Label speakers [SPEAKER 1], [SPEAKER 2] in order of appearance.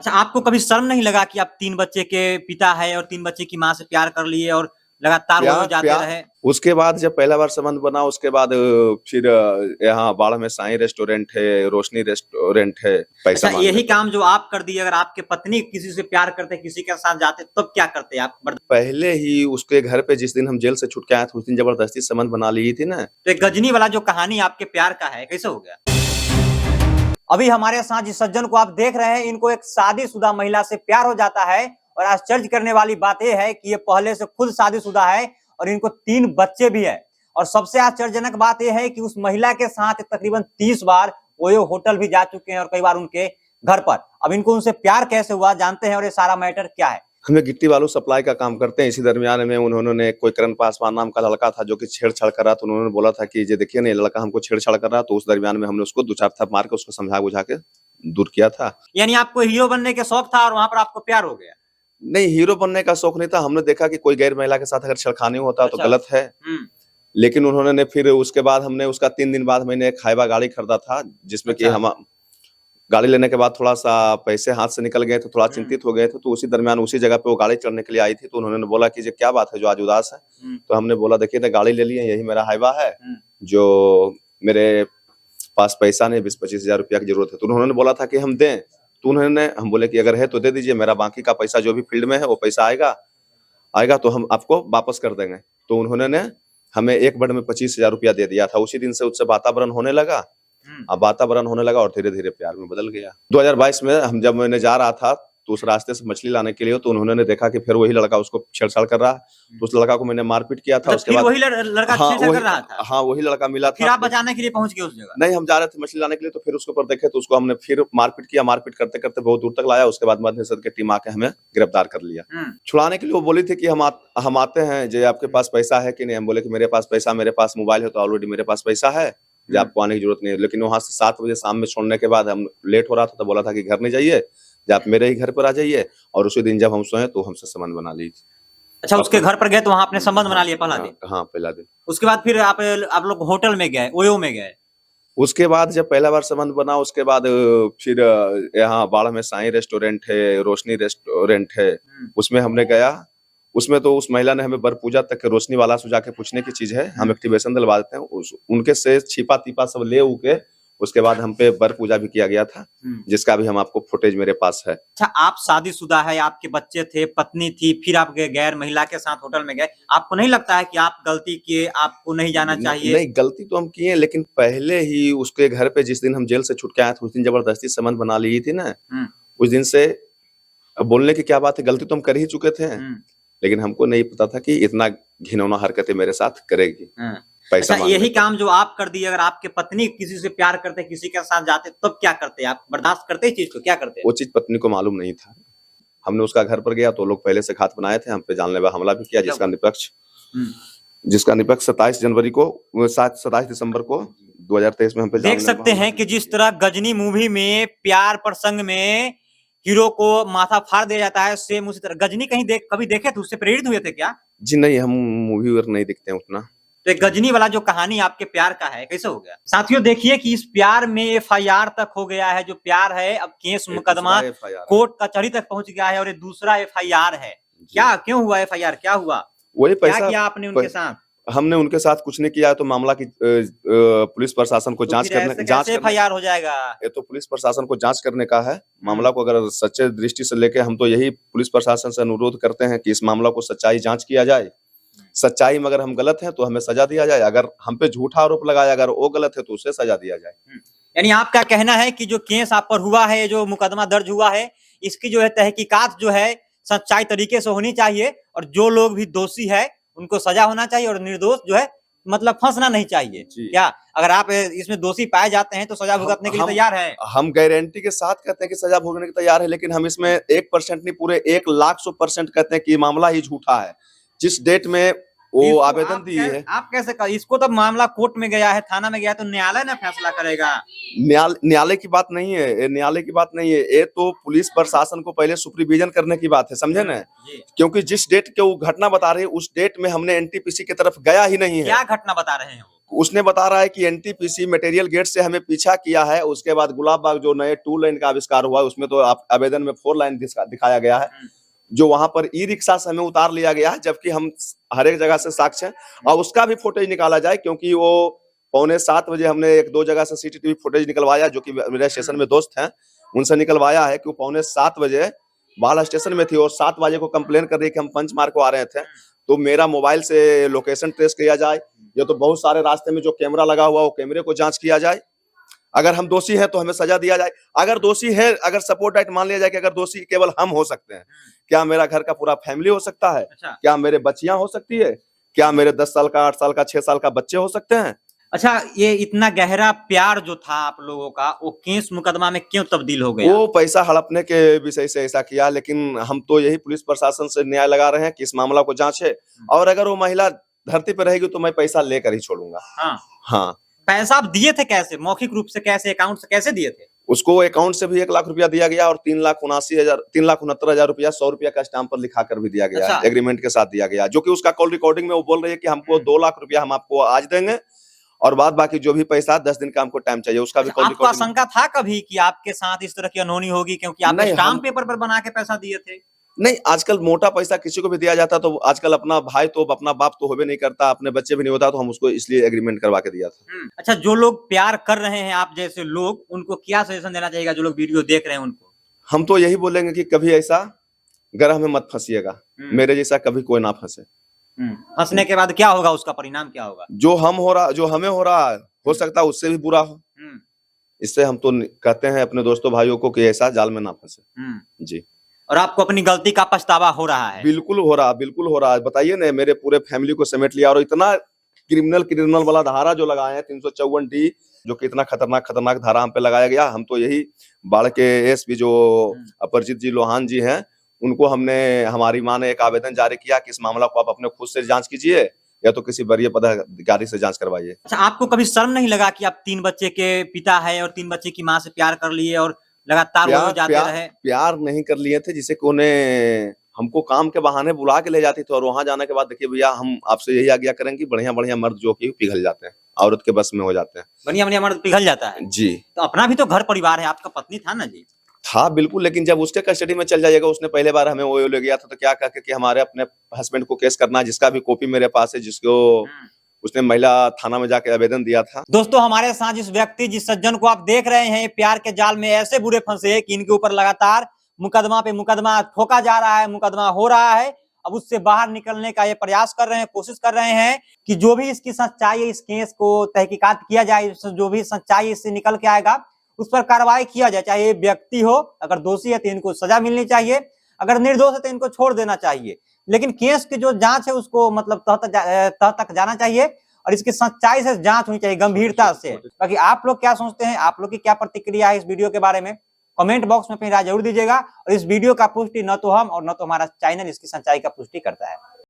[SPEAKER 1] अच्छा, आपको कभी शर्म नहीं लगा कि आप 3 बच्चे के पिता हैं और 3 बच्चे की माँ से प्यार कर लिए और लगातार वो
[SPEAKER 2] प्यार
[SPEAKER 1] जाते
[SPEAKER 2] प्यार
[SPEAKER 1] रहे?
[SPEAKER 2] उसके बाद जब पहला बार संबंध बना उसके बाद फिर यहाँ बाढ़ में साईं रेस्टोरेंट है, रोशनी रेस्टोरेंट है, पैसा
[SPEAKER 1] अच्छा,
[SPEAKER 2] मांगने
[SPEAKER 1] यही
[SPEAKER 2] पर।
[SPEAKER 1] काम जो आप कर दिए, अगर आपके पत्नी किसी से प्यार करते, किसी के साथ जाते, तब क्या करते आप?
[SPEAKER 2] पहले ही उसके घर पे जिस दिन हम जेल से छूट के आए थे, उस दिन जबरदस्ती संबंध बना ली थी ना।
[SPEAKER 1] तो एक गजनी वाला जो कहानी आपके प्यार का है, कैसे हो गया? अभी हमारे साथ जिस सज्जन को आप देख रहे हैं, इनको एक शादीशुदा महिला से प्यार हो जाता है और आश्चर्य करने वाली बात यह है कि ये पहले से खुद शादीशुदा है और इनको 3 बच्चे भी है। और सबसे आश्चर्यजनक बात यह है कि उस महिला के साथ तकरीबन 30 बार वो ये होटल भी जा चुके हैं और कई बार उनके घर पर। अब इनको उनसे प्यार कैसे हुआ जानते हैं और ये सारा मैटर क्या है।
[SPEAKER 2] हमें गिट्टी बालू सप्लाई का काम करते हैं। इसी दरमियान में उन्होंने कोई करण पासवान नाम का लड़का था जो कि छेड़छाड़ कर रहा था। उन्होंने बोला था कि ये देखिए ना, ये लड़का हमको छेड़छाड़ कर रहा है। तो उस दरमियान में हमने उसको 2-4 थप्पड़ मार के उसको समझा बुझा के दूर किया था।
[SPEAKER 1] यानी आपको हीरो बनने के शौक था और वहां पर आपको प्यार हो गया?
[SPEAKER 2] नहीं, हीरो बनने का शौक नहीं था। हमने देखा कि कोई गैर महिला के साथ अगर छेड़खानी होता तो
[SPEAKER 1] अच्छा।
[SPEAKER 2] गलत है। लेकिन उन्होंने फिर उसके बाद हमने उसका 3 दिन बाद मैंने एक हाइवा गाड़ी खरीदा था, जिसमें कि
[SPEAKER 1] अच्छा।
[SPEAKER 2] हम गाड़ी लेने के बाद थोड़ा-सा पैसे हाथ से निकल गए थे, थोड़ा चिंतित हो गए थे। तो उसी दरमियान उसी जगह पे वो गाड़ी चढ़ने के लिए आई थी। तो उन्होंने बोला कि ये क्या बात है जो आज उदास है? तो हमने बोला देखिए ना, गाड़ी ले लिए, यही मेरा हाइवा है, जो मेरे पास पैसा नहीं, 20-25 हज़ार रुपया की ज़रूरत है। तो उन्होंने बोला था कि हम दें। तो हम बोले कि अगर है तो दे दीजिए, मेरा बाकी का पैसा जो भी फील्ड में है वो पैसा आएगा तो हम आपको वापस कर देंगे। तो उन्होंने हमें एक बार में 25 हज़ार रुपया दे दिया था। उसी दिन से उससे वातावरण होने लगा। अब वातावरण होने लगा और धीरे-धीरे प्यार में बदल गया। 2022 में जब मैंने जा रहा था तो उस रास्ते से मछली लाने के लिए, तो उन्होंने देखा कि फिर वही लड़का उसको छेड़छाड़ कर रहा है। तो उस लड़का को मैंने मारपीट किया था।
[SPEAKER 1] मतलब
[SPEAKER 2] उसके
[SPEAKER 1] फिर
[SPEAKER 2] बाद
[SPEAKER 1] वही लड़का
[SPEAKER 2] हाँ,
[SPEAKER 1] छेड़छाड़ कर रहा था?
[SPEAKER 2] हाँ, वही लड़का मिला
[SPEAKER 1] फिर
[SPEAKER 2] था।
[SPEAKER 1] आप बचाने के लिए पहुंच गए उस जगह?
[SPEAKER 2] नहीं, हम जा रहे थे मछली लाने के लिए, तो फिर उसके ऊपर देखे तो उसको हमने फिर मारपीट किया। मारपीट करते-करते बहुत दूर तक लाया। उसके बाद मध्य निषेध की टीम आके हमें गिरफ्तार कर लिया। छुड़ाने के लिए वो बोली थी कि हम आते हैं, जे आपके पास पैसा है कि नहीं? हम बोले कि मेरे पास पैसा, मेरे पास मोबाइल है, तो ऑलरेडी मेरे पास पैसा है, जे आपको आने की जरूरत नहीं है। लेकिन वहाँ से 7 बजे शाम में छोड़ने के बाद हम लेट हो रहा था, तो बोला था कि घर नहीं जाइए, जे आप मेरे ही घर पर आ जाइए। और उसी दिन जब हम सोए तो हमसे संबंध बना ली थी।
[SPEAKER 1] अच्छा, उसके घर पर गए तो वहां आपने संबंध बना लिया पहला दिन?
[SPEAKER 2] हाँ, पहला दिन।
[SPEAKER 1] उसके बाद फिर आप लोग होटल में गए, ओयो में गए?
[SPEAKER 2] उसके बाद जब पहला बार संबंध बना उसके बाद फिर यहाँ बाढ़ में साईं रेस्टोरेंट है, रोशनी रेस्टोरेंट है, उसमें हमने गया। उसमें तो उस महिला ने हमें वर पूजा तक रोशनी वाला से जाके पूछने की चीज है, हम एक्टिवेशन दिलवा देते हैं। उनके से छिपा-तीपा सब ले उ के उसके बाद हम पे वर पूजा भी किया गया था, जिसका भी हम आपको फुटेज मेरे पास है।
[SPEAKER 1] अच्छा, आप शादीशुदा है, आपके बच्चे थे, पत्नी थी, फिर आप गैर महिला के साथ होटल में गए। आपको नहीं लगता है कि आप गलती किए, आपको नहीं जाना चाहिए?
[SPEAKER 2] नहीं, गलती तो हम किए, लेकिन पहले ही उसके घर पे जिस दिन हम जेल से छूट के आए थे, उस दिन जबरदस्ती संबंध बना ली थी ना। उस दिन से अब बोलने की क्या बात है, गलती तो हम कर ही चुके थे। लेकिन हमको नहीं पता था कि इतना घिनौना हरकतें मेरे साथ करेगी। पैसा
[SPEAKER 1] अच्छा, यही काम जो आप कर दिए, अगर आपके पत्नी किसी से प्यार करते, किसी के साथ जाते, तब क्या करते आप? बर्दाश्त करते इस चीज को? क्या करते?
[SPEAKER 2] वो चीज पत्नी को मालूम नहीं था। हमने उसका घर पर गया तो लोग पहले से घात बनाए थे, हम पे जानलेवा हमला भी किया, जिसका निष्पक्ष 27 जनवरी को 27 दिसंबर को 2023 में हम पे
[SPEAKER 1] देख सकते हैं कि जिस तरह गजनी मूवी में प्यार प्रसंग में हीरो को माथा फाड़ दिया जाता है, सेम उसी तरह गजनी कभी देखे थे, उससे प्रेरित हुए थे क्या?
[SPEAKER 2] जी नहीं, हम मूवी और नहीं देखते हैं उतना।
[SPEAKER 1] तो गजनी वाला जो कहानी आपके प्यार का है, कैसे हो गया? साथियों देखिए कि इस प्यार में एफआईआर तक हो गया है। जो प्यार है, अब केस मुकदमा कोर्ट कचहरी तक पहुंच गया है और ये दूसरा एफआईआर है। क्या क्यों हुआ एफआईआर? क्या हुआ?
[SPEAKER 2] वही
[SPEAKER 1] पैसा क्या किया आपने उनके साथ?
[SPEAKER 2] हमने उनके साथ कुछ नहीं किया। तो मामला की पुलिस प्रशासन को जांच
[SPEAKER 1] एफआईआर हो जाएगा।
[SPEAKER 2] ये तो पुलिस प्रशासन को जांच करने का है। मामला को अगर सच्चे दृष्टि से लेके हम तो यही पुलिस प्रशासन से अनुरोध करते हैं कि इस मामला को सच्चाई जांच किया जाए। सच्चाई में अगर हम गलत हैं तो हमें सजा दिया जाए, अगर हम पे झूठा आरोप लगाया, अगर वो गलत है तो उसे सजा दिया जाए।
[SPEAKER 1] यानी आपका कहना है कि जो केस आप पर हुआ है, जो मुकदमा दर्ज हुआ है, इसकी जो है तहकीकात जो है सच्चाई तरीके से होनी चाहिए और जो लोग भी दोषी है उनको सजा होना चाहिए और निर्दोष जो है मतलब फंसना नहीं चाहिए। क्या अगर आप इसमें दोषी पाए जाते हैं तो सजा भुगतने के लिए तैयार है?
[SPEAKER 2] हम गारंटी के साथ कहते हैं कि सजा भुगतने के तैयार है, लेकिन हम इसमें 1% नहीं, पूरे 1,00,000% कहते हैं कि मामला ही झूठा है। जिस डेट में वो
[SPEAKER 1] इसको
[SPEAKER 2] आवेदन
[SPEAKER 1] आप
[SPEAKER 2] दी है।
[SPEAKER 1] आप कैसे कर, इसको तो मामला कोर्ट में गया है, थाना में गया है, तो न्यायालय ना फैसला करेगा।
[SPEAKER 2] न्यायालय की बात नहीं है, ये न्यायालय की बात नहीं है, ये तो पुलिस प्रशासन को पहले सुपरविजन करने की बात है, समझे ना।
[SPEAKER 1] जी।
[SPEAKER 2] क्योंकि जिस डेट के वो घटना बता रही है उस डेट में हमने एनटीपीसी की तरफ गया ही नहीं है।
[SPEAKER 1] क्या घटना बता रहे हैं वो?
[SPEAKER 2] उसने बता रहा है कि एनटीपीसी मटेरियल गेट से हमें पीछा किया है, उसके बाद गुलाब बाग जो नए 2 लाइन का आविष्कार हुआ है उसमें तो आवेदन में 4 लाइन दिखाया गया है। जो वहां पर ई रिक्शा से हमें उतार लिया गया है, जबकि हम हर एक जगह से साक्ष्य हैं और उसका भी फुटेज निकाला जाए, क्योंकि वो 6:45 हमने 1-2 जगह से सीसीटीवी फुटेज निकलवाया, जो कि मेरे स्टेशन में दोस्त हैं उनसे निकलवाया है कि वो 6:45 बाला स्टेशन में थी और 7 बजे को कंप्लेन कर रही है कि हम पंच मार को आ रहे थे। तो मेरा मोबाइल से लोकेशन ट्रेस किया जाए, या तो बहुत सारे रास्ते में जो कैमरा लगा हुआ वो कैमरे को जांच किया जाए। अगर हम दोषी हैं तो हमें सजा दिया जाए। अगर दोषी है, अगर सपोर्ट राइट मान लिया जाए कि अगर दोषी केवल हम हो सकते हैं, क्या मेरा घर का पूरा फैमिली हो सकता है?
[SPEAKER 1] अच्छा।
[SPEAKER 2] क्या मेरे बच्चियां हो सकती है? क्या मेरे 10 साल का, 8 साल का, 6 साल का बच्चे हो सकते हैं?
[SPEAKER 1] अच्छा, ये इतना गहरा प्यार जो था आप लोगों का, वो केस मुकदमा में क्यों तब्दील हो गया?
[SPEAKER 2] वो पैसा हड़पने के विषय से ऐसा किया, लेकिन हम तो यही पुलिस प्रशासन से न्याय लगा रहे हैं कि इस मामला को जांचे, और अगर वो महिला धरती पर रहेगी तो मैं पैसा लेकर ही छोड़ूंगा।
[SPEAKER 1] हाँ।
[SPEAKER 2] हाँ।
[SPEAKER 1] पैसा आप दिए थे कैसे? मौखिक रूप से कैसे, अकाउंट से कैसे दिए थे?
[SPEAKER 2] उसको अकाउंट से भी 1 लाख रुपया दिया गया और 3,69,000 रुपया 100 रुपया का स्टाम्प पर लिखा कर भी दिया गया।
[SPEAKER 1] अच्छा।
[SPEAKER 2] एग्रीमेंट के साथ दिया गया, जो कि उसका कॉल रिकॉर्डिंग में वो बोल रही है कि हमको 2 लाख रुपया हम आपको आज देंगे और बाद बाकी जो भी पैसा 10 दिन का हमको टाइम चाहिए, उसका भी कॉल
[SPEAKER 1] आपको
[SPEAKER 2] रिकॉर्डिंग।
[SPEAKER 1] आशंका था कभी कि आपके साथ इस तरह की अनहोनी होगी, क्योंकि आपने
[SPEAKER 2] नहीं,
[SPEAKER 1] स्टाम्प पेपर पर बना के पैसा दिए थे?
[SPEAKER 2] नहीं, आजकल मोटा पैसा किसी को भी दिया जाता तो आजकल अपना भाई तो अपना बाप तो होबे नहीं करता, अपने बच्चे भी नहीं होता, तो हम उसको इसलिए एग्रीमेंट करवा के दिया था।
[SPEAKER 1] अच्छा, जो लोग प्यार कर रहे हैं आप जैसे लोग, उनको क्या सजेशन देना चाहिएगा, जो लोग वीडियो देख रहे हैं उनको?
[SPEAKER 2] हम तो यही बोलेंगे कि कभी ऐसा गर्ह में मत फंसिएगा, मेरे जैसा कभी कोई ना फंसे।
[SPEAKER 1] फंसने के बाद क्या होगा, उसका परिणाम क्या होगा?
[SPEAKER 2] जो हमें हो रहा है, हो सकता है उससे भी बुरा हो। इससे हम तो कहते हैं अपने दोस्तों भाइयों को कि ऐसा जाल में ना फंसे। जी।
[SPEAKER 1] और आपको अपनी गलती का पछतावा हो रहा है?
[SPEAKER 2] बिल्कुल हो रहा, बिल्कुल हो रहा है। बताइए ना, मेरे पूरे फैमिली को समेट लिया और इतना क्रिमिनल वाला धारा जो लगाए हैं 354D, जो कि इतना खतरनाक धारा हम पे लगाया गया। हम तो यही बाढ़ के एसपी जो अपरजीत जी लोहान जी हैं, उनको हमारी मां ने एक आवेदन जारी किया कि इस मामला को आप अपने खुद से जांच कीजिए या तो किसी वरीय पदाधिकारी से जांच करवाइए।
[SPEAKER 1] अच्छा, आपको कभी शर्म नहीं लगा कि आप 3 बच्चे के पिता है और 3 बच्चे की मां से प्यार कर लिए और लगातार वो जाते रहे?
[SPEAKER 2] प्यार नहीं कर लिए थे, जिसे कि उन्हें हमको काम के बहाने बुला के ले जाती थी और वहां जाने के बाद देखिए भैया, हम आपसे यही आज्ञा करेंगे कि बढ़िया मर्द जो कि पिघल जाते हैं, औरत के बस में हो जाते हैं।
[SPEAKER 1] बढ़िया मर्द पिघल जाता है
[SPEAKER 2] जी।
[SPEAKER 1] तो अपना भी तो घर परिवार है, आपका पत्नी था ना जी?
[SPEAKER 2] था बिल्कुल, लेकिन जब उसके कस्टडी में चल जाइएगा, उसने पहले बार हमें वो ले गया था तो क्या कह के कि हमारे अपने हस्बैंड को केस करना, जिसका भी कॉपी मेरे पास है, जिसको उसने महिला थाना में जाके आवेदन दिया था।
[SPEAKER 1] दोस्तों, हमारे साथ जिस व्यक्ति, जिस सज्जन को आप देख रहे हैं, प्यार के जाल में ऐसे बुरे फंसे हैं कि इनके ऊपर लगातार मुकदमा पे मुकदमा ठोका जा रहा है, मुकदमा हो रहा है। अब उससे बाहर निकलने का ये प्रयास कर रहे हैं, कोशिश कर रहे हैं कि जो भी इसकी सच्चाई है, इस केस को तहकीकात किया जाए, जो भी सच्चाई इससे निकल के आएगा उस पर कार्रवाई किया जाए। चाहे ये व्यक्ति हो, अगर दोषी है तो इनको सजा मिलनी चाहिए, अगर निर्दोष है तो इनको छोड़ देना चाहिए। लेकिन केस की जो जांच है उसको मतलब तह तक जाना चाहिए और इसकी सच्चाई से जांच होनी चाहिए, गंभीरता से। बाकी आप लोग क्या सोचते हैं, आप लोग की क्या प्रतिक्रिया है इस वीडियो के बारे में, कमेंट बॉक्स में अपनी राय जरूर दीजिएगा। और इस वीडियो का पुष्टि न तो हम और न तो हमारा चैनल इसकी सच्चाई का पुष्टि करता है।